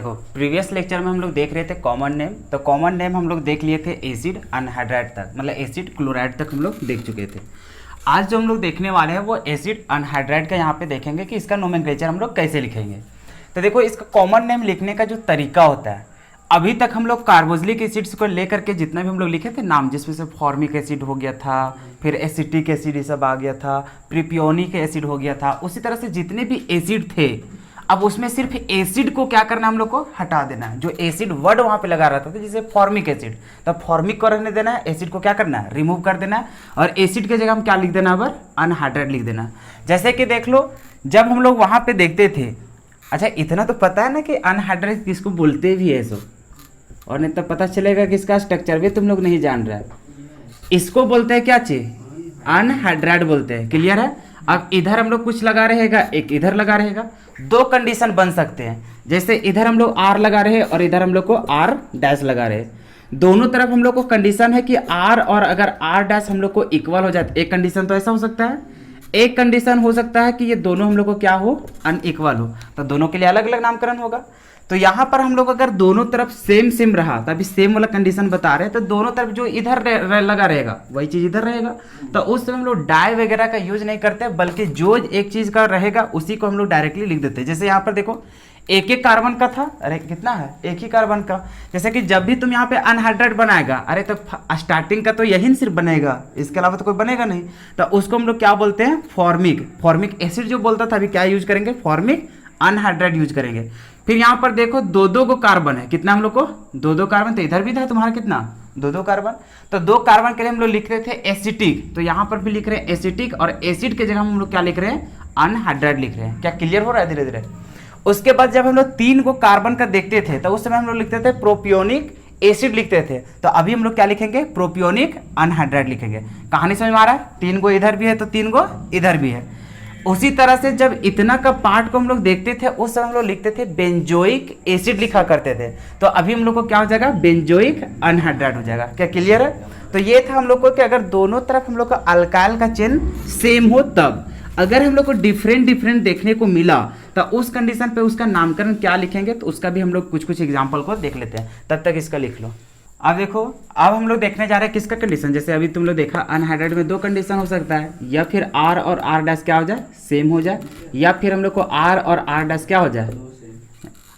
देखो previous lecture में हम लोग देख रहे थे कॉमन नेम, तो कॉमन नेम हम लोग देख लिए थे एसिड अनहाइड्राइड तक, मतलब एसिड क्लोराइड तक हम लोग देख चुके थे। आज जो हम लोग देखने वाले हैं वो एसिड अनहाइड्राइड का यहाँ पे देखेंगे कि इसका नोमेनक्लेचर हम लोग कैसे लिखेंगे। तो देखो इसका कॉमन नेम लिखने का जो तरीका होता है, अभी तक हम लोग कार्बोक्सिलिक एसिड्स को लेकर के जितना भी हम लोग लिखे थे नाम, जिसमें से फॉर्मिक एसिड हो गया था, फिर एसिटिक एसिड ये सब आ गया था, प्रोपियोनिक एसिड हो गया था, उसी तरह से जितने भी एसिड थे अब उसमें सिर्फ एसिड को क्या करना है, हम लोग को हटा देना है। जो एसिड वर्ड वहाँ पे लगा रहता था जैसे फॉर्मिक एसिड, तो फॉर्मिक को रहने देना है, एसिड को क्या करना है, रिमूव कर देना है, और एसिड की जगह हम क्या लिख देना है, अनहाइड्राइड लिख देना। जैसे कि देख लो जब हम लोग वहाँ पे देखते थे, अच्छा इतना तो पता है ना कि अनहाइड्राइड किसको बोलते भी है सो, और नहीं तो पता चलेगा कि इसका स्ट्रक्चर भी तुम लोग नहीं जान रहे। इसको बोलते हैं क्या चीज, अनहाइड्राइड बोलते हैं। क्लियर है। अब इधर हम लोग कुछ लगा रहेगा, एक इधर लगा रहेगा, दो कंडीशन बन सकते हैं। जैसे इधर हम लोग आर लगा रहे हैं और इधर हम लोग को आर डैश लगा रहे हैं। दोनों तरफ हम लोग को कंडीशन है कि आर और अगर आर डैश हम लोग को इक्वल हो जाए, एक कंडीशन तो ऐसा हो सकता है, एक कंडीशन हो सकता है कि ये दोनों हम लोग को क्या हो, अनइक्वल हो, तो दोनों के लिए अलग अलग नामकरण होगा। तो यहाँ पर हम लोग अगर दोनों तरफ सेम सेम रहा, तभी सेम वाला कंडीशन बता रहे हैं, तो दोनों तरफ जो इधर लगा रहेगा वही चीज इधर रहेगा। तो उस समय हम लोग डाई वगैरह का यूज नहीं करते, बल्कि जो एक चीज का रहेगा उसी को हम लोग डायरेक्टली लिख देते हैं। जैसे यहाँ पर देखो एक एक कार्बन का था, अरे कितना है, एक ही कार्बन का। जैसे कि जब भी तुम यहाँ पे अनहाइड्राइड बनाएगा, अरे तो स्टार्टिंग का तो यही सिर्फ बनेगा, इसके अलावा तो कोई बनेगा नहीं, तो उसको हम लोग क्या बोलते हैं, फॉर्मिक। फॉर्मिक एसिड जो बोलता था, अभी क्या यूज करेंगे, फॉर्मिक अनहाइड्राइड यूज करेंगे। फिर यहाँ पर देखो दो दो को कार्बन है, कितना हम लोग को, दो दो कार्बन, तो इधर भी था तुम्हारा कितना, दो दो कार्बन। तो दो कार्बन के लिए हम लोग लिख रहे थे एसिटिक, तो यहाँ पर भी लिख रहे हैं एसिटिक, और एसिड के जगह हम लोग क्या लिख रहे हैं, अनहाइड्राइड लिख रहे हैं। क्या क्लियर हो रहा है धीरे धीरे। उसके बाद जब हम लोग तीन को कार्बन का देखते थे तो उस समय हम लोग लिखते थे प्रोपियोनिक एसिड लिखते थे, तो अभी हम लोग क्या लिखेंगे, प्रोपियोनिक अनहाइड्राइड लिखेंगे। कहानी समझ में आ रहा है, तीन को इधर भी है तो तीन को इधर भी है। उसी तरह से जब इतना का पार्ट को हम लोग देखते थे उस समय हम लोग लिखते थे बेंजोइक एसिड लिखा करते थे, तो अभी हम लोग को क्या हो जाएगा, बेंजोइक अनहाइड्राइड हो जाएगा। क्या क्लियर है। तो ये था हम लोग को कि अगर दोनों तरफ हम लोग का अल्काइल का चेन सेम हो तब, अगर हम लोग को डिफरेंट डिफरेंट देखने को मिला तो उस कंडीशन पे उसका नामकरण क्या लिखेंगे, तो उसका भी हम लोग कुछ कुछ एग्जाम्पल को देख लेते हैं। तब तक इसका लिख लो। अब देखो अब हम लोग देखने जा रहे हैं किसका कंडीशन। जैसे अभी तुम लोग देखा अनहाइड्राइड में दो कंडीशन हो सकता है, या फिर आर और आर डैश क्या हो जाए, सेम हो जाए, या फिर हम लोग को आर और आर डैश क्या हो जाए,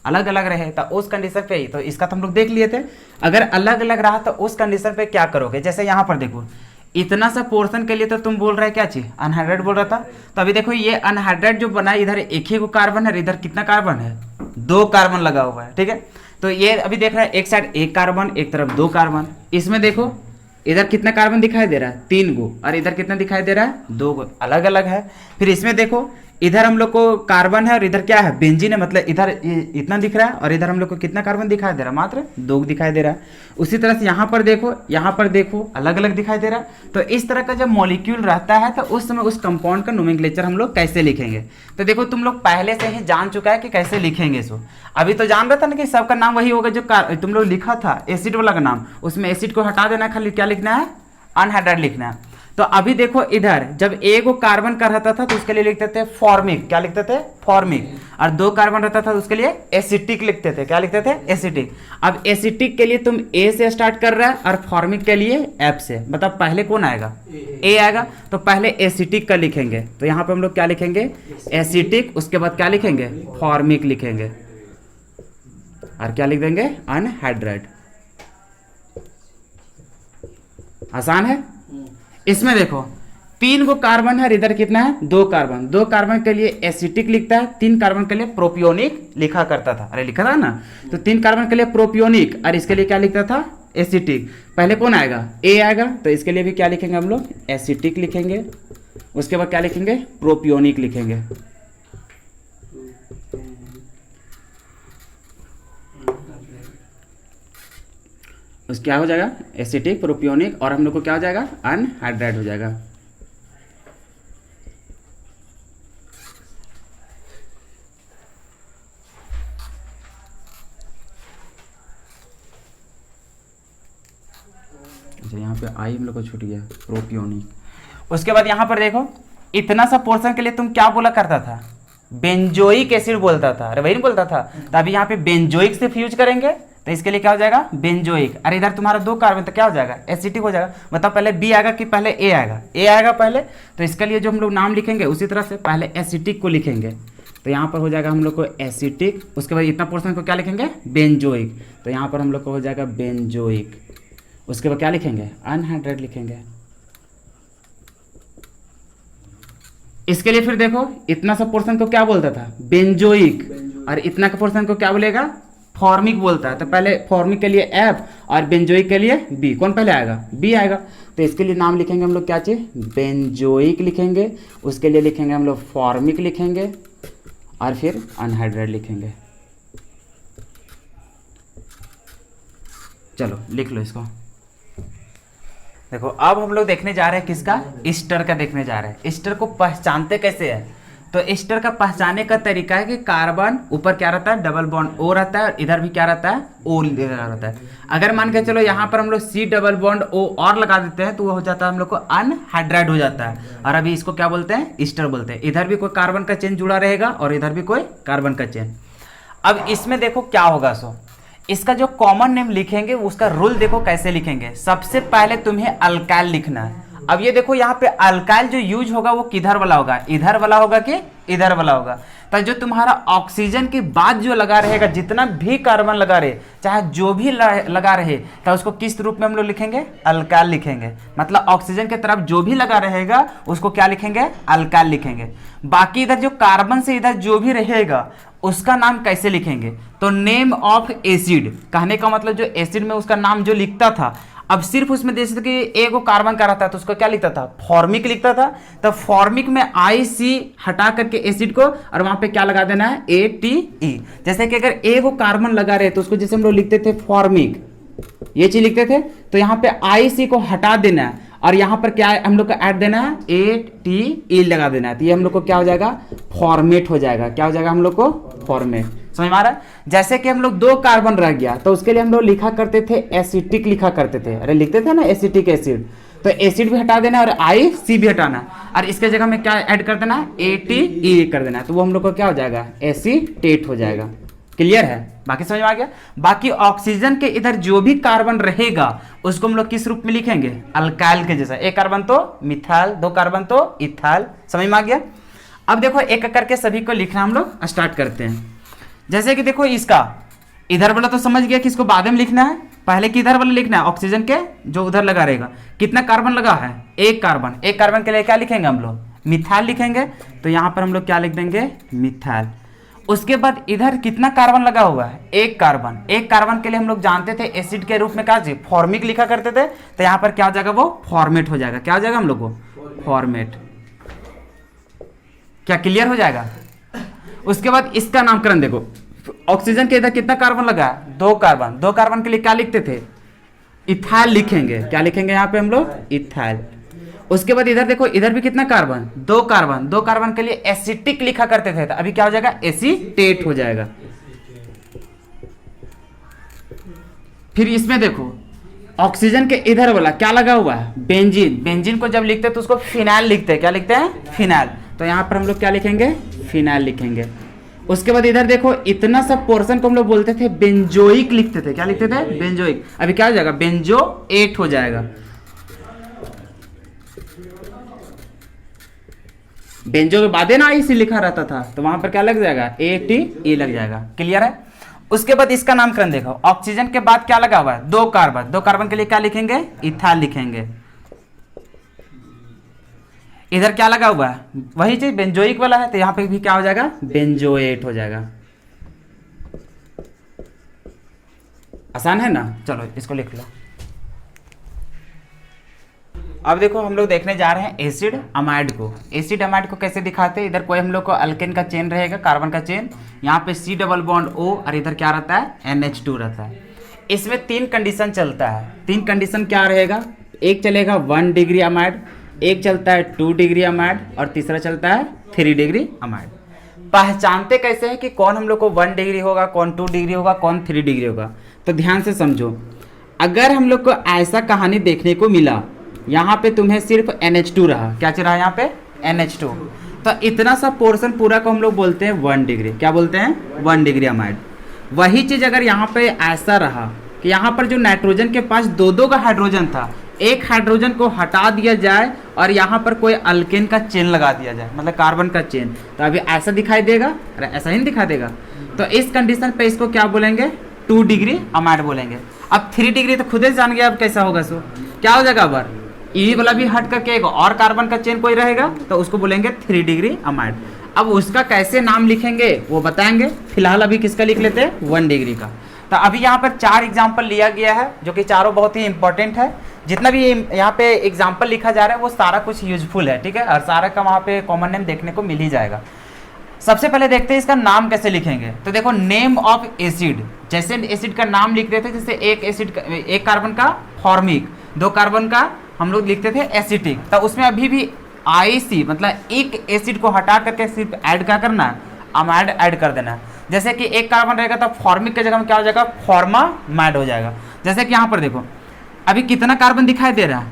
अलग अलग रहे। तो उस कंडीशन पे ही, तो इसका तो हम लोग देख लिए थे। अगर अलग अलग रहा तो उस कंडीशन पे क्या करोगे। जैसे यहाँ पर देखो इतना सा पोर्शन के लिए तो तुम बोल रहे क्या चीज, अनहाइड्राइड बोल रहा था। तो अभी देखो ये अनहाइड्राइड जो बना, इधर एक ही को कार्बन है, इधर कितना कार्बन है, दो कार्बन लगा हुआ है। ठीक है, तो ये अभी देख रहा है एक साइड एक कार्बन, एक तरफ दो कार्बन। इसमें देखो इधर कितना कार्बन दिखाई दे रहा है, तीन गो, और इधर कितना दिखाई दे रहा है, दो गो, अलग अलग है। फिर इसमें देखो इधर हम लोग को कार्बन है और इधर क्या है, बेंजीन है, मतलब इधर इतना दिख रहा है, और इधर हम लोग को कितना कार्बन दिखाई दे रहा है, मात्र दो दिखाई दे रहा है। उसी तरह से यहाँ पर देखो अलग अलग दिखाई दे रहा है। तो इस तरह का जब मॉलिक्यूल रहता है तो उस समय उस कंपाउंड का नोमेनक्लेचर हम लोग कैसे लिखेंगे। तो देखो तुम लोग पहले से ही जान चुका है कि कैसे लिखेंगे। सो अभी तो जान रहा था ना कि सबका नाम वही होगा जो तुम लोग लिखा था एसिड वाला का नाम, उसमें एसिड को हटा देना, खाली क्या लिखना है, अनहाइड्राइड लिखना है। तो अभी देखो इधर जब एक को कार्बन का रहता था तो उसके लिए लिखते थे फॉर्मिक, क्या लिखते थे, फॉर्मिक, और दो कार्बन रहता था तो उसके लिए एसिटिक लिखते थे, क्या लिखते थे, एसिटिक। अब एसिटिक के लिए तुम ए से स्टार्ट कर रहा है और फॉर्मिक के लिए एफ से, मतलब पहले कौन आएगा, ए आएगा, तो पहले एसिटिक का लिखेंगे। तो यहाँ पे हम लोग क्या लिखेंगे, एसिटिक, उसके बाद क्या लिखेंगे, फॉर्मिक लिखेंगे, और क्या लिख देंगे, अनहाइड्राइड। आसान है। इसमें देखो तीन को कार्बन है, इधर कितना है, दो कार्बन, दो कार्बन के लिए एसिटिक लिखता है, तीन कार्बन के लिए प्रोपियोनिक लिखा करता था, अरे लिखा था ना। तो तीन कार्बन के लिए प्रोपियोनिक और इसके लिए क्या लिखता था, एसिटिक। पहले कौन आएगा, ए आएगा, तो इसके लिए भी क्या लिखेंगे हम लोग, एसिटिक लिखेंगे। उसके बाद क्या लिखेंगे, प्रोपियोनिक लिखेंगे। उस क्या हो जाएगा, एसिटिक, प्रोपियोनिक, और हम लोग को क्या हो जाएगा, अनहाइड्राइड हो जाएगा। अच्छा यहाँ पे आई हम लोग को छूट गया, प्रोपियोनिक। उसके बाद यहाँ पर देखो इतना सा पोर्शन के लिए तुम क्या बोला करता था, बेंजोइक एसिड बोलता था, अरे वही नहीं बोलता था, तो अभी यहाँ पे बेंजोइक से फ्यूज करेंगे तो इसके लिए क्या हो जाएगा बेंजोइक। अरे इधर तुम्हारा 2 कार्बन तो क्या हो जाएगा एसिटिक हो जाएगा। बताओ पहले बी आएगा कि पहले ए आएगा, ए आएगा पहले, तो इसके लिए जो हम लोग नाम लिखेंगे उसी तरह से पहले एसिटिक को लिखेंगे, तो यहाँ पर हो जाएगा हम लोग को एसिटिक, उसके बाद इतना पोर्शन को क्या लिखेंगे बेंजोइक, तो यहाँ पर हम लोग को हो जाएगा बेंजोइक, उसके बाद क्या लिखेंगे अनहाइड्रेट लिखेंगे। इसके लिए फिर देखो इतना सब पोर्शन को क्या बोलता था बेंजोइक, और इतना का पोर्शन को क्या बोलेगा फॉर्मिक बोलता है, तो पहले फॉर्मिक के लिए एफ और बेंजोइक के लिए बी, कौन पहले आएगा बी आएगा, तो इसके लिए नाम लिखेंगे हम लोग क्या चाहिए बेंजोइक लिखेंगे, उसके लिए लिखेंगे हम लोग फॉर्मिक लिखेंगे और फिर अनहाइड्रेट लिखेंगे। चलो लिख लो इसको। देखो अब हम लोग देखने जा रहे हैं किसका ईस्टर का देखने जा रहे हैं। ईस्टर को पहचानते कैसे है, तो ईस्टर का पहचाने का तरीका है कि कार्बन ऊपर क्या रहता है डबल बॉन्ड ओ रहता है और इधर भी क्या रहता है ओ रहता है। अगर मान के चलो यहाँ पर हम लोग सी डबल बॉन्ड ओ और लगा देते हैं तो वो हो जाता है हम लोग को अनहाइड्राइड हो जाता है, और अभी इसको क्या बोलते हैं ईस्टर बोलते हैं। इधर भी कोई कार्बन का चेन जुड़ा रहेगा और इधर भी कोई कार्बन का चेन। अब इसमें देखो क्या होगा, सो इसका जो कॉमन नेम लिखेंगे उसका रूल देखो कैसे लिखेंगे। सबसे पहले तुम्हें अल्काइल लिखना है। अब ये देखो यहाँ पे अल्काइल जो यूज होगा वो किधर वाला होगा, इधर वाला होगा कि इधर वाला होगा। तो जो तुम्हारा ऑक्सीजन के बाद जो लगा रहेगा, जितना भी कार्बन लगा रहे, चाहे जो भी लगा रहे, तो उसको किस रूप में हम लोग लिखेंगे अल्काइल लिखेंगे। मतलब ऑक्सीजन के तरफ जो भी लगा रहेगा उसको क्या लिखेंगे अल्काइल लिखेंगे। बाकी इधर जो कार्बन से इधर जो भी रहेगा उसका नाम कैसे लिखेंगे, तो नेम ऑफ एसिड, कहने का मतलब जो एसिड में उसका नाम जो लिखता था, अब सिर्फ उसमें जैसे कि एक वो कार्बन का रहता है तो उसको क्या लिखता था फॉर्मिक लिखता था, तो फॉर्मिक में आई सी हटा करके एसिड को और वहां पे क्या लगा देना है ए टी ई। जैसे कि अगर एक वो कार्बन लगा रहे तो उसको जैसे हम लोग लिखते थे फॉर्मिक, ये चीज लिखते थे, तो यहाँ पे आई सी को हटा देना है और यहाँ पर क्या हम लोग को ऐड देना है ए टी ई लगा देना है, तो ये हम लोग को क्या हो जाएगा फॉर्मेट हो जाएगा। क्या हो जाएगा हम लोग को फॉर्मेट, समझ में आ रहा है। जैसे कि हम लोग 2 कार्बन रह गया तो उसके लिए हम लोग लिखा करते थे एसिटिक लिखा करते थे, अरे लिखते थे ना एसिटिक एसिड, तो एसिड भी हटा देना और आई सी भी हटाना और इसके जगह में क्या ऐड कर देना ए टी ई कर देना, तो वो हम लोग को क्या हो जाएगा एसीटेट हो जाएगा। क्लियर है, बाकी समझ में आ गया। बाकी ऑक्सीजन के इधर जो भी कार्बन रहेगा उसको हम लोग किस रूप में लिखेंगे अल्काइल के जैसा, 1 कार्बन तो मिथाइल, 2 कार्बन तो इथाइल। समझ में आ गया। अब देखो एक एक करके सभी को लिखना हम लोग स्टार्ट करते हैं। जैसे कि देखो इसका इधर वाला तो समझ गया कि इसको बाद में लिखना है, पहले किधर वाला लिखना है ऑक्सीजन के जो उधर लगा रहेगा। कितना कार्बन लगा है 1 कार्बन, 1 कार्बन के लिए क्या लिखेंगे हम लोग मिथाइल लिखेंगे, तो यहाँ पर हम लोग क्या लिख देंगे मिथाइल। उसके बाद इधर कितना कार्बन लगा हुआ है 1 कार्बन, 1 कार्बन के लिए हम लोग जानते थे एसिड के रूप में क्या चाहिए फॉर्मिक लिखा करते थे, तो यहाँ पर क्या हो जाएगा वो फॉर्मेट हो जाएगा। क्या हो जाएगा हम लोग को फॉर्मेट। क्या क्लियर हो जाएगा। उसके बाद इसका नामकरण देखो, ऑक्सीजन के इधर कितना कार्बन लगा है 2 कार्बन, 2 कार्बन के लिए क्या लिखते थे इथाइल लिखेंगे। क्या लिखेंगे यहाँ पे हम लोग इथाइल। उसके बाद इधर देखो इधर भी कितना कार्बन 2 कार्बन, 2 कार्बन के लिए एसिटिक लिखा करते थे, तो अभी क्या हो जाएगा एसीटेट हो जाएगा। फिर इसमें देखो ऑक्सीजन के इधर वाला क्या लगा हुआ है बेंजीन, बेंजीन को जब लिखते हैं तो उसको फिनाइल लिखते हैं। क्या लिखते हैं फिनाइल, तो यहाँ पर हम लोग क्या लिखेंगे फिनाइल लिखेंगे। उसके बाद इधर देखो इतना सब पोर्शन को हम लोग बोलते थे बेंजोइक लिखते थे। क्या लिखते थे बेंजोइक, अभी क्या हो जाएगा बेंजोएट हो जाएगा। बेंजो के बाद ना आई सी लिखा रहता था तो वहां पर क्या लग जाएगा ए टी ई लग जाएगा। क्लियर है। उसके बाद इसका नामकरण देखो, ऑक्सीजन के बाद क्या लगा हुआ है 2 कार्बन, 2 कार्बन के लिए क्या लिखेंगे इथाइल लिखेंगे। इधर क्या लगा हुआ है वही चीज बेंजोइक वाला है, तो यहां पे भी क्या हो जाएगा बेंजोएट हो जाएगा। आसान है ना। चलो इसको लिख लो। अब देखो हम लोग देखने जा रहे हैं एसिड अमाइड को। एसिड अमाइड को कैसे दिखाते हैं, इधर कोई हम लोग को अल्केन का चेन रहेगा कार्बन का चेन, यहाँ पे C डबल बॉन्ड O और इधर क्या रहता है NH2 रहता है। इसमें 3 कंडीशन चलता है। 3 कंडीशन क्या रहेगा, एक चलेगा 1 डिग्री अमाइड, एक चलता है 2 डिग्री अमाइड और तीसरा चलता है 3 डिग्री अमाइड। पहचानते कैसे हैं कि कौन हम लोग को 1 डिग्री होगा, कौन 2 डिग्री होगा, कौन 3 डिग्री होगा, तो ध्यान से समझो। अगर हम लोग को ऐसा कहानी देखने को मिला, यहाँ पे तुम्हें सिर्फ NH2 रहा, क्या रहा यहाँ पे NH2, तो इतना सा पोर्शन पूरा को हम लोग बोलते हैं 1 डिग्री। क्या बोलते हैं? 1 डिग्री अमाइड। वही चीज़ अगर यहाँ पे ऐसा रहा कि यहाँ पर जो नाइट्रोजन के पास दो दो का हाइड्रोजन था, एक हाइड्रोजन को हटा दिया जाए और यहाँ पर कोई अल्केन का चेन लगा दिया जाए, मतलब कार्बन का चेन, तो अभी ऐसा दिखाई देगा? अरे ऐसा ही दिखाई देगा। तो इस कंडीशन पे इसको क्या बोलेंगे? 2 डिग्री अमाइड बोलेंगे। अब 3 डिग्री तो खुद ही जान गया अब कैसा होगा। सो क्या हो जाएगा? अब ई वाला भी हट करके एक और कार्बन का चेन कोई रहेगा तो उसको बोलेंगे 3 डिग्री अमाइड। अब उसका कैसे नाम लिखेंगे वो बताएंगे। फिलहाल अभी किसका लिख लेते हैं? 1 डिग्री का। तो अभी यहाँ पर 4 एग्जाम्पल लिया गया है जो कि चारों बहुत ही इंपॉर्टेंट है। जितना भी यहाँ पे एग्जाम्पल लिखा जा रहा है वो सारा कुछ यूजफुल है, ठीक है, और सारा का वहाँ पे कॉमन नेम देखने को मिल ही जाएगा। सबसे पहले देखते हैं इसका नाम कैसे लिखेंगे। तो देखो, नेम ऑफ एसिड, जैसे एसिड का नाम लिख देते, जैसे एक कार्बन का फॉर्मिक, 2 कार्बन का हम लोग लिखते थे एसिटिक। तो उसमें अभी भी आईसी मतलब एक एसिड को हटा करके सिर्फ ऐड क्या करना है? अमाइड ऐड कर देना है। जैसे कि एक कार्बन रहेगा तो फॉर्मिक की जगह में क्या हो जाएगा? फॉर्मामाइड हो जाएगा। जैसे कि यहाँ पर देखो अभी कितना कार्बन दिखाई दे रहा है?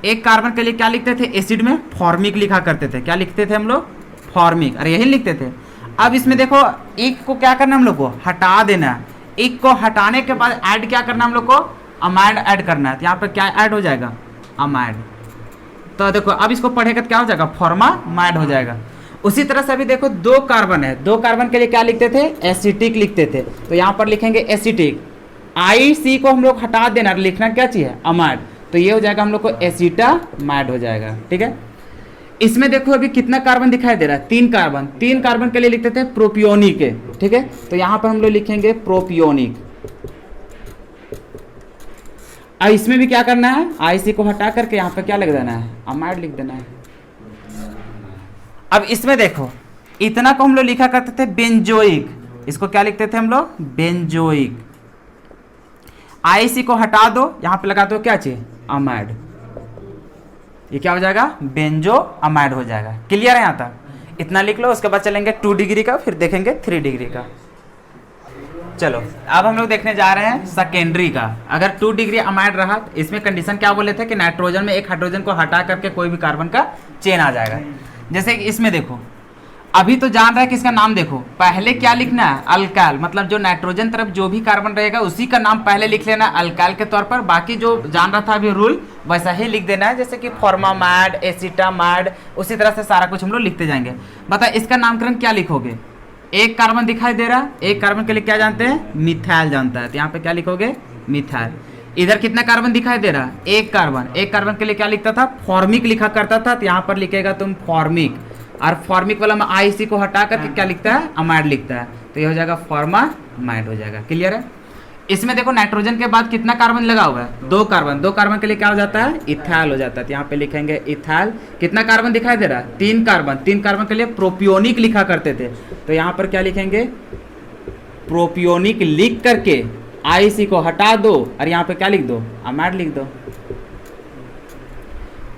एक कार्बन के लिए क्या लिखते थे एसिड में? फॉर्मिक लिखा करते थे। क्या लिखते थे हम लोग? फॉर्मिक। अरे यही लिखते थे। अब इसमें देखो एक को क्या करना है? हम लोग को हटा देना है। एक को हटाने के बाद ऐड क्या करना है? हम लोग को अमाइड ऐड करना है। तो यहाँ पर क्या ऐड हो जाएगा? अमाइड। तो देखो अब इसको पढ़ेगा तो क्या हो जाएगा? फॉर्मामाइड हो जाएगा। उसी तरह से अभी देखो 2 कार्बन है, 2 कार्बन के लिए क्या लिखते थे? एसिटिक लिखते थे। तो यहाँ पर लिखेंगे एसिटिक। आई सी को हम लोग हटा देना, लिखना क्या चाहिए? अमाइड। तो ये हो जाएगा हम लोग को एसिटामाइड हो जाएगा, ठीक है। इसमें देखो अभी कितना कार्बन दिखाई दे रहा है? 3 कार्बन। 3 कार्बन के लिए लिखते थे प्रोपियोनिक, ठीक है। तो यहाँ पर हम लोग लिखेंगे प्रोपियोनिक। अब इसमें भी क्या करना है? आईसी को हटा करके यहाँ पे क्या लिख देना है? अमाइड लिख देना है। अब इसमें देखो इतना को हम लोग लिखा करते थे बेंजोइक। इसको क्या लिखते थे हम लोग? बेंजोइक। आईसी को हटा दो, यहाँ पे लगा दो क्या चाहिए? अमाइड। ये क्या हो जाएगा? बेंजो अमाइड हो जाएगा। क्लियर है यहाँ तक? इतना लिख लो। उसके बाद चलेंगे 2 डिग्री का, फिर देखेंगे 3 डिग्री का। चलो अब हम लोग देखने जा रहे हैं सेकेंडरी का। अगर 2 डिग्री अमाइड रहा तो इसमें कंडीशन क्या बोले थे कि नाइट्रोजन में एक हाइड्रोजन को हटा करके कोई भी कार्बन का चेन आ जाएगा। जैसे कि इसमें देखो अभी तो जान रहा है कि इसका नाम देखो पहले क्या लिखना है? अल्काइल, मतलब जो नाइट्रोजन तरफ जो भी कार्बन रहेगा उसी का नाम पहले लिख लेना अल्काइल के तौर पर। बाकी जो जान रहा था अभी रूल वैसा ही लिख देना है, जैसे कि फॉर्मामाइड, एसिटामाइड, उसी तरह से सारा कुछ हम लोग लिखते जाएंगे। बता इसका नामकरण क्या लिखोगे? एक कार्बन दिखाई दे रहा, एक कार्बन के लिए क्या जानते हैं? मिथाइल जानता है। तो यहाँ पे क्या लिखोगे? मिथाइल। इधर कितना कार्बन दिखाई दे रहा? एक कार्बन। एक कार्बन के लिए क्या लिखता था? फॉर्मिक लिखा करता था। तो यहाँ पर लिखेगा तुम फॉर्मिक। और फॉर्मिक वाला में आईसी को हटा करके क्या लिखता है? अमाइड लिखता है। तो ये हो जाएगा फॉर्मामाइड हो जाएगा। क्लियर है? इसमें देखो नाइट्रोजन के बाद कितना कार्बन लगा हुआ है? 2 कार्बन। 2 कार्बन के लिए क्या हो जाता है? इथाइल हो जाता है। तो यहाँ पे लिखेंगे इथाइल। कितना कार्बन दिखाई दे रहा है? 3 कार्बन। 3 कार्बन के लिए प्रोपियोनिक लिखा करते थे। तो यहाँ पर क्या लिखेंगे? प्रोपियोनिक लिख करके आईसी को हटा दो और यहाँ पे क्या लिख दो? अमाइड लिख दो।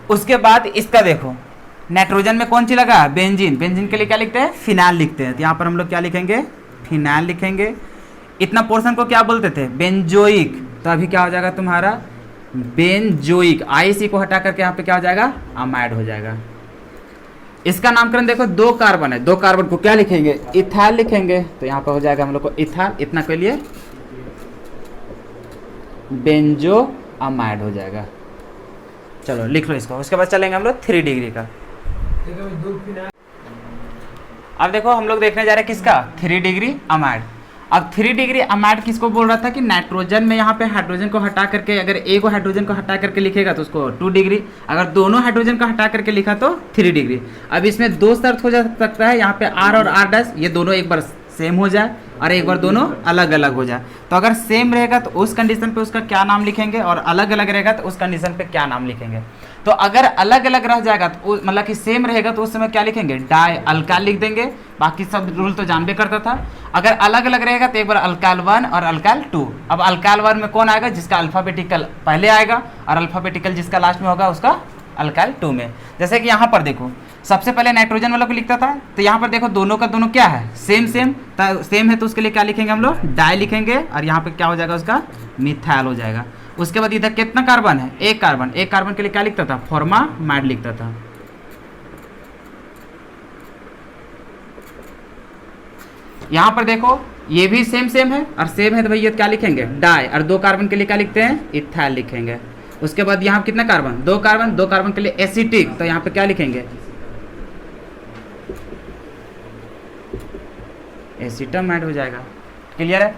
उसके बाद इसका देखो नाइट्रोजन में कौन सी लगा? बेंजीन। बेंजीन के लिए क्या लिखते हैं? फिनाइल लिखते हैं। तो यहाँ पर हम लोग क्या लिखेंगे? फिनाइल लिखेंगे। इतना पोर्शन को क्या बोलते थे? बेंजोइक। तो अभी क्या हो जाएगा तुम्हारा? बेंजोइक। आईसी को हटा करके यहाँ पे क्या हो जाएगा? अमाइड हो जाएगा। इसका नामकरण देखो 2 कार्बन है, 2 कार्बन को क्या लिखेंगे? इथाइल लिखेंगे। तो यहाँ पर हो जाएगा हम लोग को इथाइल। इतना के लिए बेंजो अमाइड हो जाएगा। चलो लिख लो इसको। उसके बाद चलेंगे हम लोग 3 डिग्री का। अब देखो हम लोग देखने जा रहे हैं किसका? 3 डिग्री अमाइड। अब 3 डिग्री अमाइड किसको बोल रहा था कि नाइट्रोजन में यहाँ पे हाइड्रोजन को हटा करके अगर एक हाइड्रोजन को हटा करके लिखेगा तो उसको 2 डिग्री, अगर दोनों हाइड्रोजन को हटा करके लिखा तो 3 डिग्री। अब इसमें 2 शर्त हो जा सकता है यहाँ पे R और R' ये दोनों एक बार सेम हो जाए और एक बार दोनों अलग अलग हो जाए। तो अगर सेम रहेगा तो उस कंडीशन पे उसका क्या नाम लिखेंगे और अलग अलग रहेगा तो उस कंडीशन पे क्या नाम लिखेंगे। तो अगर अलग अलग रह जाएगा तो मतलब कि सेम रहेगा तो उस समय क्या लिखेंगे? डाई अल्काइल लिख देंगे। बाकी सब रूल तो जानबे करता था। अगर अलग अलग रहेगा तो एक बार अल्काइल 1 और अल्काइल 2। अब अल्काइल 1 में कौन आएगा? जिसका अल्फाबेटिकल पहले आएगा और अल्फाबेटिकल जिसका लास्ट में होगा उसका अल्काइल 2 में। जैसे कि यहाँ पर देखो सबसे पहले नाइट्रोजन वाला को लिखता था, तो यहाँ पर देखो दोनों का दोनों क्या है? सेम सेम है। तो उसके लिए क्या लिखेंगे हम लोग? डाई लिखेंगे और यहाँ पे क्या हो जाएगा? उसका मिथाइल हो जाएगा। उसके बाद इधर कितना कार्बन है? एक कार्बन। एक कार्बन के लिए क्या लिखता था? फॉर्मामाइड लिखता था। यहाँ पर देखो ये भी सेम सेम है और सेम है तो भैया क्या लिखेंगे डाई, और 2 कार्बन के लिए क्या लिखते हैं इथाइल लिखेंगे। उसके बाद यहाँ कितना कार्बन 2 कार्बन, 2 कार्बन के लिए एसिटिक, तो यहाँ पे क्या लिखेंगे एसिटामाइड हो जाएगा। क्लियर है।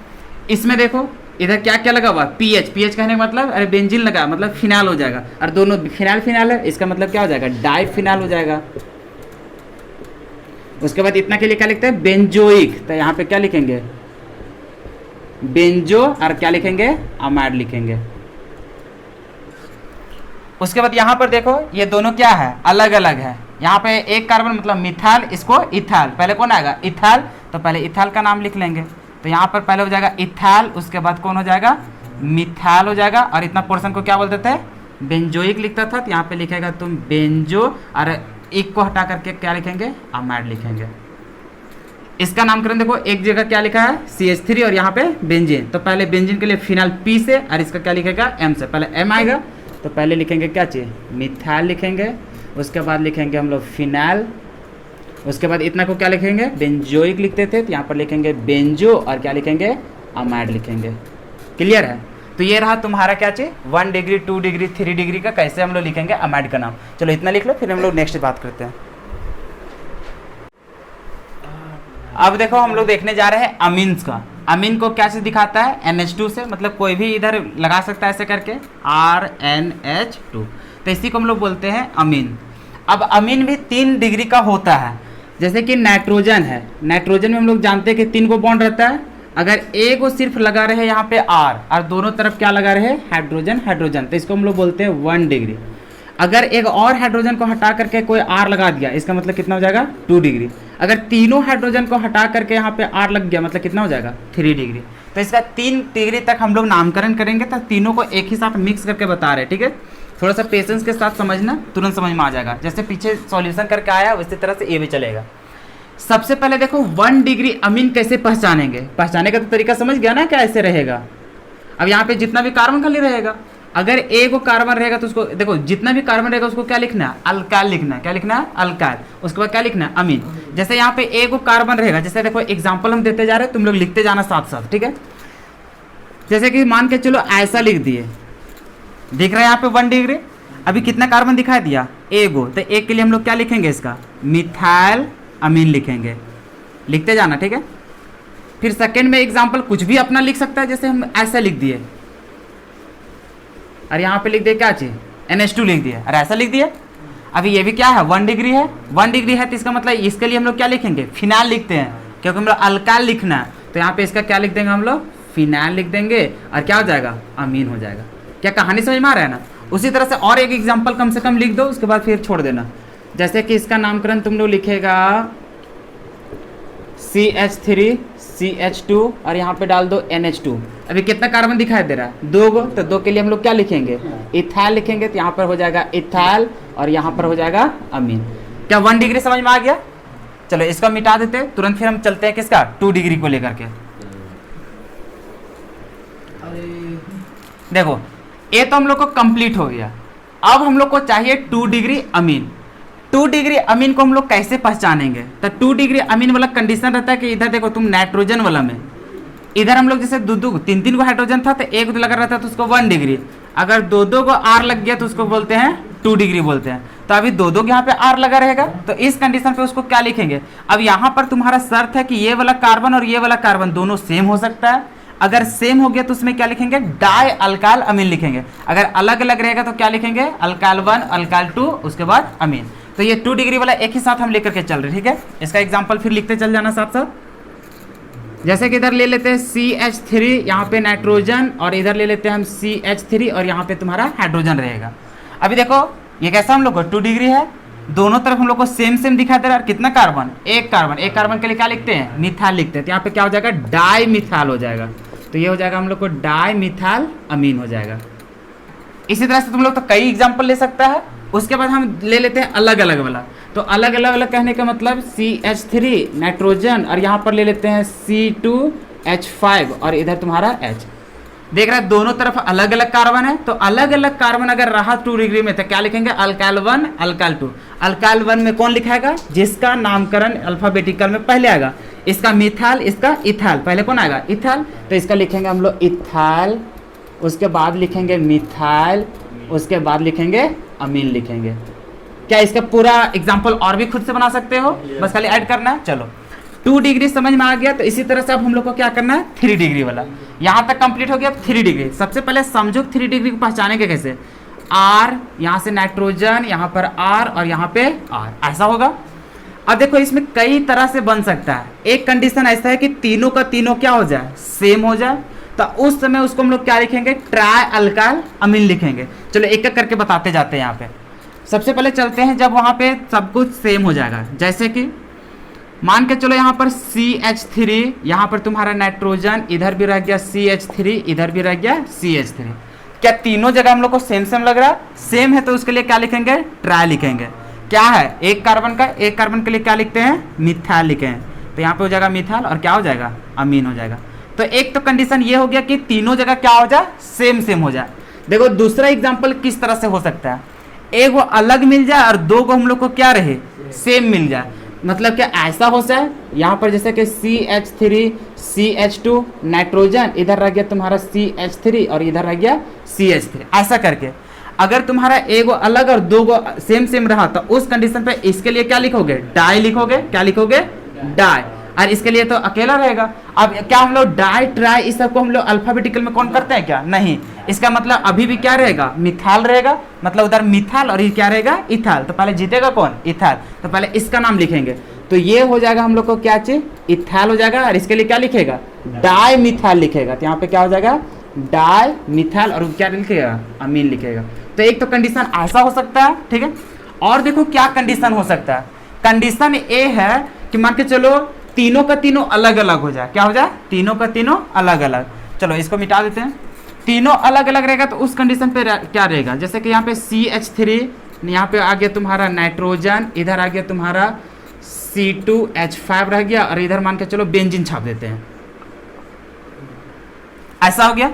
इसमें देखो इधर क्या क्या लगा हुआ पीएच, पीएच कहने का मतलब अरे बेंजीन लगा मतलब फिनाल हो जाएगा, और दोनों फिनाल फिनाल है, इसका मतलब क्या हो जाएगा डाई फिनाल हो जाएगा। उसके बाद इतना के लिए क्या लिखते हैं बेंजोइक, तो यहाँ पे क्या लिखेंगे बेंजो और क्या लिखेंगे अमाइड लिखेंगे। उसके बाद यहाँ पर देखो ये दोनों क्या है अलग अलग है, यहाँ पे एक कार्बन मतलब मिथाइल, इसको इथाइल, पहले कौन आएगा इथाइल, तो पहले इथाइल का नाम लिख लेंगे। तो यहाँ पर पहले हो जाएगा इथाइल, उसके बाद कौन हो जाएगा मिथाइल हो जाएगा, और इतना पोर्शन को क्या बोलते थे बेंजोइक लिखता था, तो यहाँ पे लिखेगा तुम बेंजो, और एक को हटा करके क्या लिखेंगे अमाइड लिखेंगे। इसका नामकरण देखो एक जगह क्या लिखा है CH3 और यहाँ पे बेंजीन, तो पहले बेंजीन के लिए फिनाल P से, और इसका क्या लिखेगा M से, पहले M आएगा तो पहले लिखेंगे क्या चाहिए मिथाइल लिखेंगे, उसके बाद लिखेंगे हम लोग फिनाइल, उसके बाद इतना को क्या लिखेंगे बेंजोइक लिखते थे, तो यहाँ पर लिखेंगे बेंजो और क्या लिखेंगे अमाइड लिखेंगे। क्लियर है। तो ये रहा तुम्हारा क्या चाहिए 1 डिग्री 2 डिग्री 3 डिग्री का कैसे हम लोग लिखेंगे अमाइड का नाम। चलो इतना लिख लो, फिर हम लोग नेक्स्ट बात करते हैं। अब देखो हम लोग देखने जा रहे हैं अमीन्स का। अमीन को क्या चीज दिखाता है NH2 से, मतलब कोई भी इधर लगा सकता है ऐसे करके RNH2, तो इसी को हम लोग बोलते हैं अमीन। अब अमीन भी 3 डिग्री का होता है, जैसे कि नाइट्रोजन है, नाइट्रोजन में हम लोग जानते हैं कि 3 को बॉन्ड रहता है, अगर एक को सिर्फ लगा रहे यहाँ पे R और दोनों तरफ क्या लगा रहे हाइड्रोजन हाइड्रोजन, तो इसको हम लोग बोलते हैं 1 डिग्री। अगर एक और हाइड्रोजन को हटा करके कोई R लगा दिया, इसका मतलब कितना हो जाएगा 2 डिग्री। अगर तीनों हाइड्रोजन को हटा करके यहाँ पे R लग गया, मतलब कितना हो जाएगा 3 डिग्री। तो इसका 3 डिग्री तक हम लोग नामकरण करेंगे, तो तीनों को एक ही साथ मिक्स करके बता रहे हैं। ठीक है, थोड़ा सा पेशेंस के साथ समझना, तुरंत समझ में आ जाएगा। जैसे पीछे सॉल्यूशन करके आया उसी तरह से ये भी चलेगा। सबसे पहले देखो 1 डिग्री अमीन कैसे पहचानेंगे, पहचाने का तो तरीका समझ गया ना, क्या ऐसे रहेगा। अब यहाँ पे जितना भी कार्बन खाली रहेगा, अगर एक को कार्बन रहेगा तो उसको देखो जितना भी कार्बन रहेगा उसको क्या लिखना है अल्काइल लिखना है, क्या लिखना है अल्काइल। उसके बाद क्या लिखना है अमीन। जैसे यहाँ पे एक को कार्बन रहेगा, जैसे देखो एग्जाम्पल हम देते जा रहे हैं, तुम लोग लिखते जाना साथ साथ। ठीक है, जैसे कि मान के चलो ऐसा लिख दिए, दिख रहा है यहाँ पे 1 डिग्री। अभी कितना कार्बन दिखाई दिया एगो, तो एक के लिए हम लोग क्या लिखेंगे इसका मिथाइल अमीन लिखेंगे, लिखते जाना। ठीक है, फिर सेकेंड में एग्जाम्पल कुछ भी अपना लिख सकता है, जैसे हम ऐसा लिख दिए और यहाँ पे लिख दिए क्या चाहिए NH2 लिख दिया और ऐसा लिख दिया। अभी ये भी क्या है 1 डिग्री है, 1 डिग्री है, तो इसका मतलब इसके लिए हम लोग क्या लिखेंगे फिनाइल लिखते हैं, क्योंकि हम लोग अल्काइल लिखना है, तो यहाँ पे इसका क्या लिख देंगे हम लोग फिनाइल लिख देंगे, और क्या हो जाएगा अमीन हो जाएगा। क्या कहानी समझ में आ रहा है ना। उसी तरह से और एक एग्जाम्पल कम से कम लिख दो, उसके बाद फिर छोड़ देना। जैसे कि इसका नामकरण तुम लोग लिखेगा CH3 CH2 और यहाँ पे डाल दो NH2। अभी कितना कार्बन दिखाई दे रहा है 2 गो, तो 2 के लिए हम लोग क्या लिखेंगे इथाइल लिखेंगे, तो यहाँ पर हो जाएगा इथाइल और यहाँ पर हो जाएगा अमीन। क्या 1 डिग्री समझ में आ गया। चलो इसको मिटा देते हैं तुरंत, फिर हम चलते हैं किसका 2 डिग्री को लेकर के। देखो ये तो हम लोग को कंप्लीट हो गया। अब हम लोग को चाहिए 2 डिग्री अमीन। 2 डिग्री अमीन को हम लोग कैसे पहचानेंगे, तो 2 डिग्री अमीन वाला कंडीशन रहता है कि इधर देखो तुम नाइट्रोजन वाला में, इधर हम लोग जैसे 2 3 को हाइड्रोजन था, तो एक लगा रहता है तो उसको 1 डिग्री। अगर 2 को R लग गया तो उसको बोलते हैं 2 डिग्री बोलते हैं। तो अभी 2 यहाँ पे R लगा रहेगा, तो इस कंडीशन पे उसको क्या लिखेंगे। अब यहाँ पर तुम्हारा शर्त है कि ये वाला कार्बन और ये वाला कार्बन दोनों सेम हो सकता है। अगर सेम हो गया तो उसमें क्या लिखेंगे डाई अल्काइल अमीन लिखेंगे। अगर अलग अलग रहेगा तो क्या लिखेंगे अल्काइल 1 अल्काइल 2 उसके बाद अमीन। तो ये 2 डिग्री वाला एक ही साथ हम लेकर के चल रहे हैं। ठीक है, इसका एग्जांपल फिर लिखते चल जाना साथ साथ। जैसे कि इधर ले लेते हैं CH3, यहाँ पे नाइट्रोजन, और इधर ले लेते हैं हम CH3 और यहाँ पे तुम्हारा हाइड्रोजन रहेगा। अभी देखो ये कैसा हम लोग को 2 डिग्री है, दोनों तरफ हम लोग को सेम सेम दिखाई दे रहा है। कितना कार्बन एक कार्बन के लिए क्या लिखते हैं मिथाइल लिखते हैं, तो यहाँ पे क्या हो जाएगा डाई मिथाइल हो जाएगा। तो ये हो जाएगा हम लोग को डाई मिथाइल अमीन हो जाएगा। इसी तरह से तुम लोग तो कई एग्जाम्पल ले सकता है। उसके बाद हम ले लेते हैं अलग अलग वाला। तो अलग अलग वाला कहने का मतलब CH3 नाइट्रोजन और यहाँ पर ले लेते हैं C2H5 और इधर तुम्हारा H। देख रहा है दोनों तरफ अलग अलग कार्बन है, तो अलग अलग कार्बन अगर रहा 2 डिग्री में तो क्या लिखेंगे अल्काइल 1 अल्काइल 2। अल्काइल 1 में कौन लिखाएगा जिसका नामकरण अल्फाबेटिकल में पहले आएगा। इसका मिथाल, इसका इथाल, पहले कौन आएगा इथाल, तो इसका लिखेंगे हम लोग इथाल, उसके बाद लिखेंगे मिथाइल, उसके बाद लिखेंगे अमीन लिखेंगे। क्या इसका पूरा एग्जाम्पल और भी खुद से बना सकते हो, बस खाली ऐड करना है। चलो 2 डिग्री समझ में आ गया, तो इसी तरह से अब हम लोग को क्या करना है 3 डिग्री वाला, यहाँ तक कंप्लीट हो गया। 3 डिग्री सबसे पहले समझो 3 डिग्री को पहचानेंगे कैसे, आर यहाँ से नाइट्रोजन, यहाँ पर आर और यहाँ पे आर, ऐसा होगा। अब देखो इसमें कई तरह से बन सकता है। एक कंडीशन ऐसा है कि तीनों का तीनों क्या हो जाए, सेम हो जाए, तो उस समय उसको हम लोग क्या लिखेंगे, ट्राई अल्काइल अमीन लिखेंगे। चलो एक एक करके बताते जाते हैं। यहाँ पे सबसे पहले चलते हैं जब वहाँ पे सब कुछ सेम हो जाएगा, जैसे कि मान के चलो यहाँ पर CH3, यहाँ पर तुम्हारा नाइट्रोजन, इधर भी रह गया CH3, इधर भी रह गया CH3। क्या तीनों जगह हम लोग को सेम सेम लग रहा है, सेम है, तो उसके लिए क्या लिखेंगे, ट्राई लिखेंगे। क्या है एक कार्बन का, एक कार्बन के लिए क्या लिखते हैं, मिथाइल लिखे हैं, तो यहाँ पे हो जाएगा मिथाइल और क्या हो जाएगा, अमीन हो जाएगा। तो एक तो कंडीशन ये हो गया कि तीनों जगह क्या हो जाए, सेम सेम हो जाए। देखो दूसरा एग्जाम्पल किस तरह से हो सकता है, एक वो अलग मिल जाए और दो को हम लोग को क्या रहे, सेम मिल जाए। मतलब क्या ऐसा हो जाए, यहाँ पर जैसे कि CH3 CH2 नाइट्रोजन, इधर रह गया तुम्हारा CH3 और इधर रह गया CH3, ऐसा करके अगर तुम्हारा एक अलग और दो को सेम सेम रहा तो उस कंडीशन पे इसके लिए क्या लिखोगे, डाई लिखोगे। क्या लिखोगे, डाई। और इसके लिए तो अकेला रहेगा। अब क्या हम लोग डाई ट्राई इस सबको हम लोग अल्फाबेटिकल में कौन करते हैं क्या, नहीं। इसका मतलब अभी भी क्या रहेगा, मिथाल रहेगा, मतलब उधर मिथाल और ये क्या रहेगा, इथाल। तो पहले जीतेगा कौन, इथाल, तो पहले इसका नाम लिखेंगे। तो ये हो जाएगा हम लोग को क्या चीज, इथाल हो जाएगा। और इसके लिए क्या लिखेगा, डाई मिथाल लिखेगा। तो यहाँ पे क्या हो जाएगा, डाई मिथाल और क्या लिखेगा, अमीन लिखेगा। तो एक तो कंडीशन ऐसा हो सकता है, ठीक है। और देखो क्या कंडीशन हो सकता है, कंडीशन ए है कि मान के चलो तीनों का तीनों अलग अलग हो जाए। क्या हो जाए, तीनों का तीनों अलग अलग। चलो इसको मिटा देते हैं। तीनों अलग अलग रहेगा तो उस कंडीशन पे क्या रहेगा, जैसे कि यहाँ पे CH3, यहाँ पे आ गया तुम्हारा नाइट्रोजन, इधर आ गया तुम्हारा C2H5 रह गया और इधर मान के चलो बेंजीन छाप देते हैं, ऐसा हो गया।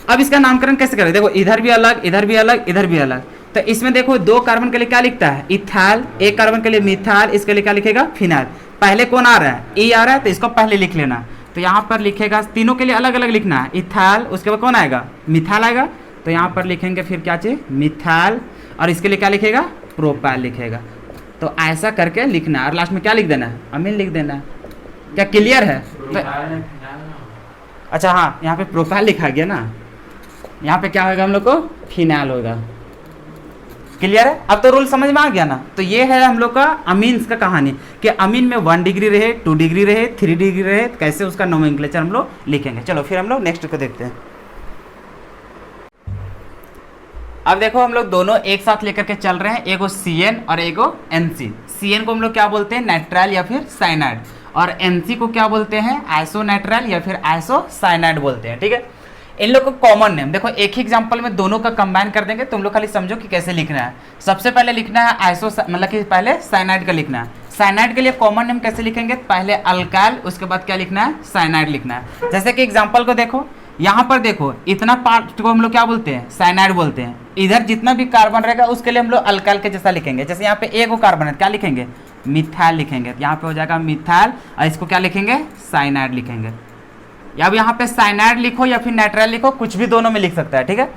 अब इसका नामकरण कैसे करें, देखो इधर भी अलग, इधर भी अलग, इधर भी अलग। तो इसमें देखो दो कार्बन के लिए क्या लिखता है, इथाल, एक कार्बन के लिए मिथाल, इसके लिए क्या लिखेगा, फिनाइल। पहले कौन आ रहा है, ई आ रहा है, तो इसको पहले लिख लेना। तो यहाँ पर लिखेगा, तीनों के लिए अलग अलग लिखना है, इथाल, उसके बाद कौन आएगा, मिथाल आएगा। तो यहाँ पर लिखेंगे फिर क्या चाहिए, मिथाल, और इसके लिए क्या लिखेगा, प्रोपाइल लिखेगा। तो ऐसा करके लिखना है और लास्ट में क्या लिख देना है, अमीन लिख देना है। क्या क्लियर है? अच्छा हाँ, यहाँ पे प्रोपाइल लिखा गया ना, यहाँ पे क्या होगा हम लोग को, फिनाइल होगा। क्लियर है? अब तो रूल समझ में आ गया ना। तो ये है हम लोग का अमीन्स का कहानी कि अमीन में 1 डिग्री रहे, 2 डिग्री रहे, 3 डिग्री रहे, कैसे उसका नोमेनक्लेचर हम लोग लिखेंगे। चलो फिर हम लोग नेक्स्ट को देखते हैं। अब देखो हम लोग दोनों एक साथ लेकर के चल रहे हैं, एगो CN और एगो NC। CN को हम लोग क्या बोलते हैं, नाइट्राइल या फिर साइनाइड, और NC को क्या बोलते हैं, आइसोनाइट्राइल या फिर आइसोसाइनाइड बोलते हैं, ठीक है। इन लोग को कॉमन नेम देखो, एक ही एग्जांपल में दोनों का कंबाइन कर देंगे, तुम लोग खाली समझो कि कैसे लिखना है। सबसे पहले लिखना है आइसो, मतलब कि पहले साइनाइड का लिखना है। साइनाइड के लिए कॉमन नेम कैसे लिखेंगे, पहले अल्काइल, उसके बाद क्या लिखना है, साइनाइड लिखना है। जैसे कि एग्जांपल को देखो, यहाँ पर देखो इतना पार्ट को हम लोग क्या बोलते हैं, साइनाइड बोलते हैं। इधर जितना भी कार्बन रहेगा उसके लिए हम लोग अल्काइल के जैसा लिखेंगे। जैसे यहाँ पे एक वो कार्बन है, क्या लिखेंगे, मिथाइल लिखेंगे। यहाँ पे हो जाएगा मिथाइल और इसको क्या लिखेंगे, साइनाइड लिखेंगे। या अब यहाँ पे साइनाइड लिखो या फिर नाइट्राइल लिखो, कुछ भी दोनों में लिख सकता है, ठीक है।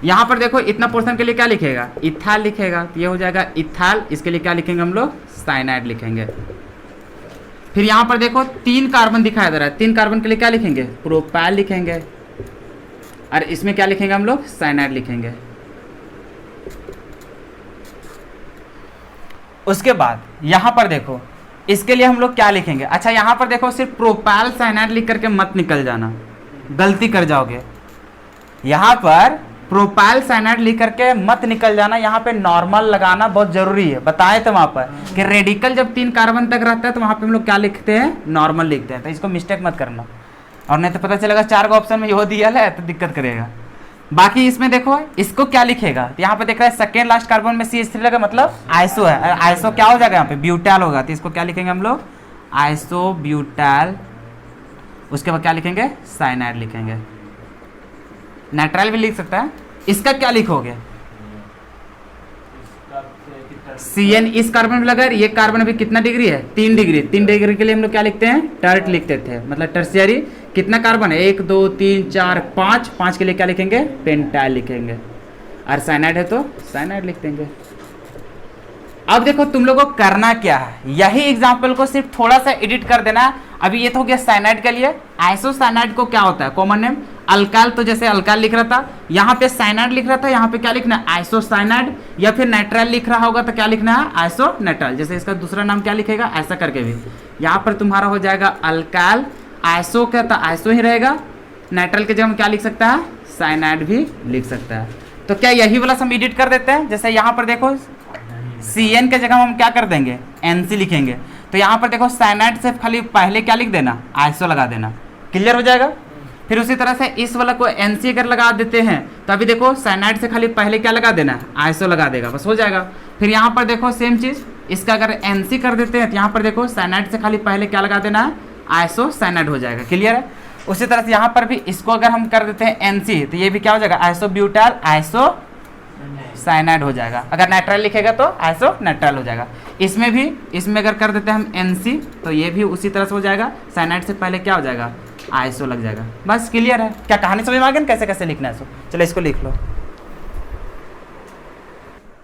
यहाँ पर देखो इतना पोर्शन के लिए क्या लिखेगा, इथाल लिखेगा, तो ये हो जाएगा इथाल, इसके लिए क्या लिखेंगे हम लोग, साइनाइड लिखेंगे। फिर यहाँ पर देखो 3 कार्बन दिखाई दे रहा है, 3 कार्बन के लिए क्या लिखेंगे, प्रोपाइल लिखेंगे, और इसमें क्या लिखेंगे हम लोग, साइनाइड लिखेंगे। उसके बाद यहाँ पर देखो इसके लिए हम लोग क्या लिखेंगे, अच्छा यहाँ पर देखो सिर्फ प्रोपाइल साइनाइड लिख करके मत निकल जाना, गलती कर जाओगे। यहाँ पर प्रोपाइल साइनाइड लिख करके मत निकल जाना, यहाँ पे नॉर्मल लगाना बहुत जरूरी है। बताए थे वहाँ पर कि रेडिकल जब 3 कार्बन तक रहता है तो वहाँ पे हम लोग क्या लिखते हैं, नॉर्मल लिखते हैं। तो इसको मिस्टेक मत करना, और नहीं तो पता चलेगा 4 का ऑप्शन में यो दिया है तो दिक्कत करेगा। बाकी इसमें देखो इसको क्या लिखेगा, तो यहाँ पे देख रहा है सेकेंड लास्ट कार्बन में CH3 लगा, मतलब आइसो है। आइसो क्या हो जाएगा, यहाँ पे ब्यूटाइल होगा, तो इसको क्या लिखेंगे हम लोग, आइसो ब्यूटाइल। उसके बाद क्या लिखेंगे, साइनाइड लिखेंगे। नाइट्राइल भी लिख सकता है। इसका क्या लिखोगे, Cn इस कार्बन में लगा है, ये कार्बन अभी कितना डिग्री है, 3 डिग्री। 3 डिग्री के लिए हम लोग क्या लिखते हैं, टर्ट लिखते थे, मतलब टर्शियरी कितना कार्बन है, 1 2 3 4 5, 5 के लिए क्या लिखेंगे, पेंटाइल लिखेंगे। और साइनाइड है तो साइनाइड लिख देंगे। अब देखो तुम लोगों को करना क्या है, यही एग्जाम्पल को सिर्फ थोड़ा सा एडिट कर देना है। अभी ये तो हो गया साइनाइड के लिए। आइसोसाइनाइड को क्या होता है, कॉमन नेम अल्काल, तो जैसे अल्काल लिख रहा था, यहाँ पे साइनाइड लिख रहा था, यहाँ पे क्या लिखना है, आइसोसाइनाइड, या फिर नाइट्राइल लिख रहा होगा तो क्या लिखना है, आइसोनाइट्राइल। जैसे इसका दूसरा नाम क्या लिखेगा, ऐसा करके भी यहाँ पर तुम्हारा हो जाएगा अल्काल। आइसो क्या था, आइसो ही रहेगा। नाइट्राइल के जगह हम क्या लिख सकता है, साइनाइड भी लिख सकता है। तो क्या यही वाला हम एडिट कर देते हैं। जैसे यहाँ पर देखो Cn के जगह हम क्या कर देंगे, Nc लिखेंगे। तो यहाँ पर देखो साइनाइड से खाली पहले क्या लिख देना, आइसो लगा देना, क्लियर हो जाएगा। फिर उसी तरह से इस वाला को Nc अगर लगा देते हैं तो अभी देखो साइनाइड से खाली पहले क्या लगा देना, आइसो लगा देगा, बस हो जाएगा। फिर यहाँ पर देखो सेम चीज़, इसका अगर Nc कर देते हैं तो यहाँ पर देखो साइनाइड से खाली पहले क्या लगा देना है, आइसो साइनाइड हो जाएगा, क्लियर है। उसी तरह से यहाँ पर भी इसको अगर हम कर देते हैं Nc तो ये भी क्या हो जाएगा, आइसो ब्यूटाइल आइसो साइनाइड हो जाएगा। अगर नाइट्राइल लिखेगा तो आइसो नाइट्राइल हो जाएगा। इसमें भी, इसमें अगर कर देते हैं हम Nc तो ये भी उसी तरह से हो जाएगा, साइनाइड से पहले क्या हो जाएगा, आइसो लग जाएगा। बस क्लियर है। क्या कहानी समझ में आ गया ना, कैसे कैसे लिखना है इसको। चलो इसको लिख लो।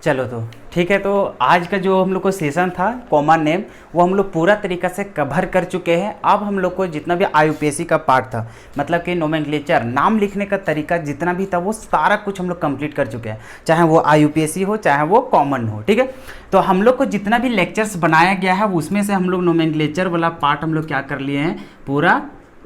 चलो तो ठीक है। तो आज का जो हम लोग को सेशन था कॉमन नेम, वो हम लोग पूरा तरीका से कवर कर चुके हैं। अब हम लोग को जितना भी IUPAC का पार्ट था, मतलब कि नोमेनक्लेचर, नाम लिखने का तरीका जितना भी था, वो सारा कुछ हम लोग कंप्लीट कर चुके हैं, चाहे वो IUPAC हो चाहे वो कॉमन हो, ठीक है। तो हम लोग को जितना भी लेक्चर्स बनाया गया है उसमें से हम लोग नोमेनक्लेचर वाला पार्ट हम लोग क्या कर लिए हैं, पूरा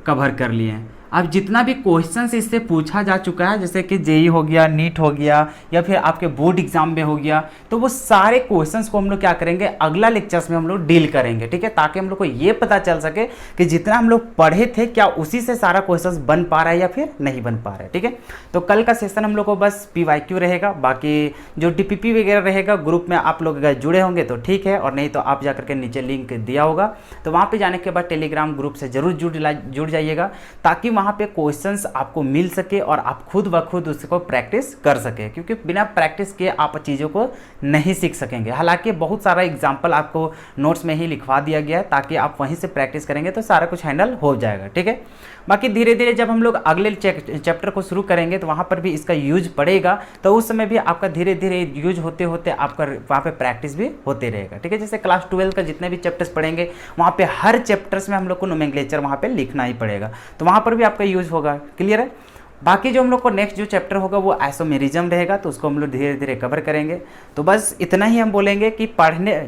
कवर कर लिए हैं। अब जितना भी क्वेश्चंस इससे पूछा जा चुका है, जैसे कि जेई हो गया, नीट हो गया, या फिर आपके बोर्ड एग्जाम में हो गया, तो वो सारे क्वेश्चंस को हम लोग क्या करेंगे, अगला लेक्चर्स में हम लोग डील करेंगे, ठीक है। ताकि हम लोग को ये पता चल सके कि जितना हम लोग पढ़े थे क्या उसी से सारा क्वेश्चंस बन पा रहा है या फिर नहीं बन पा रहा है, ठीक है। तो कल का सेशन हम लोग को बस PYQ रहेगा, बाकी जो DPP वगैरह रहेगा ग्रुप में आप लोग अगर जुड़े होंगे तो ठीक है, और नहीं तो आप जाकर के नीचे लिंक दिया होगा, तो वहाँ पर जाने के बाद टेलीग्राम ग्रुप से जरूर जुड़ जाइएगा, ताकि वहाँ पे क्वेश्चंस आपको मिल सके और आप खुद ब खुद उसको प्रैक्टिस कर सके, क्योंकि बिना प्रैक्टिस के आप चीज़ों को नहीं सीख सकेंगे। हालांकि बहुत सारा एग्जांपल आपको नोट्स में ही लिखवा दिया गया है, ताकि आप वहीं से प्रैक्टिस करेंगे तो सारा कुछ हैंडल हो जाएगा, ठीक है। बाकी धीरे धीरे जब हम लोग अगले चैप्टर को शुरू करेंगे तो वहाँ पर भी इसका यूज पड़ेगा, तो उस समय भी आपका धीरे धीरे यूज होते होते आपका वहाँ पे प्रैक्टिस भी होते रहेगा, ठीक है। जैसे क्लास 12 का जितने भी चैप्टर्स पढ़ेंगे वहाँ पे हर चैप्टर्स में हम लोग को नोमेनक्लेचर वहाँ पे लिखना ही पड़ेगा, तो वहाँ पर भी आपका यूज होगा, क्लियर है। बाकी जो हम लोग को नेक्स्ट जो चैप्टर होगा वो आइसोमेरिज्म रहेगा, तो उसको हम लोग धीरे धीरे कवर करेंगे। तो बस इतना ही हम बोलेंगे कि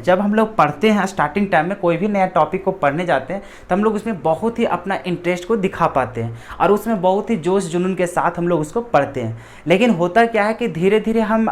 जब हम लोग पढ़ते हैं स्टार्टिंग टाइम में कोई भी नया टॉपिक को पढ़ने जाते हैं तो हम लोग उसमें बहुत ही अपना इंटरेस्ट को दिखा पाते हैं और उसमें बहुत ही जोश जुनून के साथ हम लोग उसको पढ़ते हैं। लेकिन होता क्या है कि धीरे धीरे हम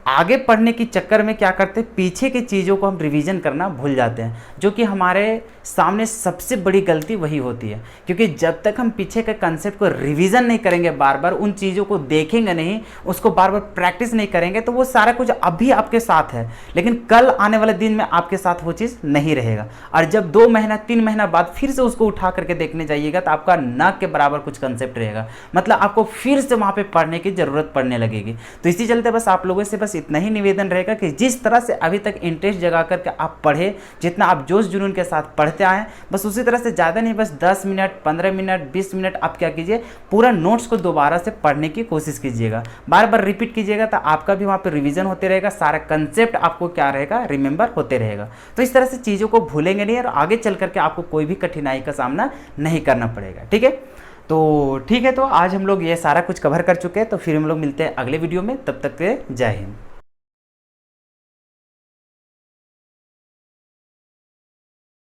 आगे पढ़ने की चक्कर में क्या करते हैं, पीछे की चीज़ों को हम रिवीजन करना भूल जाते हैं, जो कि हमारे सामने सबसे बड़ी गलती वही होती है। क्योंकि जब तक हम पीछे के कंसेप्ट को रिवीजन नहीं करेंगे, बार बार उन चीज़ों को देखेंगे नहीं, उसको बार बार प्रैक्टिस नहीं करेंगे, तो वो सारा कुछ अभी आपके साथ है, लेकिन कल आने वाले दिन में आपके साथ वो चीज़ नहीं रहेगा। और जब 2 महीना 3 महीना बाद फिर से उसको उठा करके देखने जाइएगा तो आपका न के बराबर कुछ कंसेप्ट रहेगा, मतलब आपको फिर से वहाँ पर पढ़ने की ज़रूरत पड़ने लगेगी। तो इसी चलते बस आप लोगों से बस इतना ही निवेदन रहेगा कि जिस तरह से अभी तक इंटरेस्ट जगा करके आप पढ़े, जितना आप जोश जुनून के साथ पढ़ते आए, बस उसी तरह से ज़्यादा नहीं, बस 10 मिनट 15 मिनट 20 मिनट आप क्या कीजिए, पूरा नोट्स को दोबारा से पढ़ने की कोशिश कीजिएगा, बार बार रिपीट कीजिएगा, तो आपका भी वहाँ पर रिवीजन होते रहेगा, सारा कंसेप्ट आपको क्या रहेगा, रिमेंबर होते रहेगा। तो इस तरह से चीज़ों को भूलेंगे नहीं और आगे चल करके आपको कोई भी कठिनाई का सामना नहीं करना पड़ेगा, ठीक है। तो ठीक है, तो आज हम लोग ये सारा कुछ कवर कर चुके हैं, तो फिर हम लोग मिलते हैं अगले वीडियो में, तब तक के जय हिंद।